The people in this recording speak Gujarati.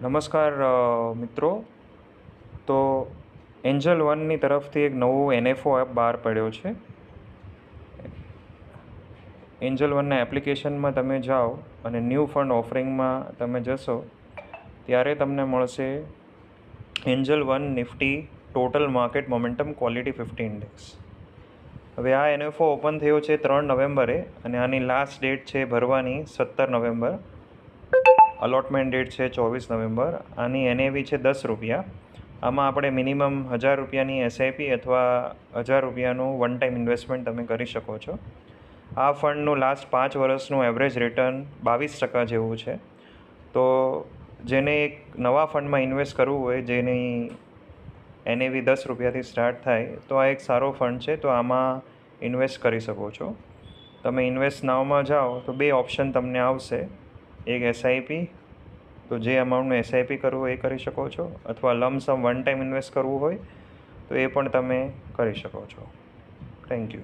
નમસ્કાર મિત્રો. તો એન્જલ વનની તરફથી એક નવું એનએફઓ એપ બહાર પડ્યો છે. એન્જલ વનના એપ્લિકેશનમાં તમે જાઓ અને ન્યૂ ફંડ ઓફરિંગમાં તમે જશો ત્યારે તમને મળશે Angel one Nifty total market momentum quality 50 index. હવે આ એનએફઓ ઓપન થયો છે 3 નવેમ્બરે અને આની લાસ્ટ ડેટ છે ભરવાની 17 નવેમ્બર. અલોટમેન્ટ ડેટ છે 24 નવેમ્બર. આની એનએવી છે ₹10. આમાં આપણે મિનિમમ 1000 રૂપિયાની એસઆઈપી અથવા 1000 રૂપિયાનું વન ટાઈમ ઇન્વેસ્ટમેન્ટ તમે કરી શકો છો. આ ફંડનું લાસ્ટ 5 વર્ષનું એવરેજ રિટર્ન 22% જેવું છે. તો જેને એક નવા ફંડમાં ઇન્વેસ્ટ કરવું હોય, જેની એનએવી ₹10થી સ્ટાર્ટ થાય, તો આ એક સારો ફંડ છે. તો આમાં ઇન્વેસ્ટ કરી શકો છો. તમે ઇન્વેસ્ટ નાવમાં જાઓ તો 2 ઓપ્શન તમને આવશે. એક એસઆઈપી, તો જે અમાઉન્ટનું એસઆઈપી કરવું હોય એ કરી શકો છો, અથવા લમસમ વન ટાઈમ ઇન્વેસ્ટ કરવું હોય તો એ પણ તમે કરી શકો છો. Thank you.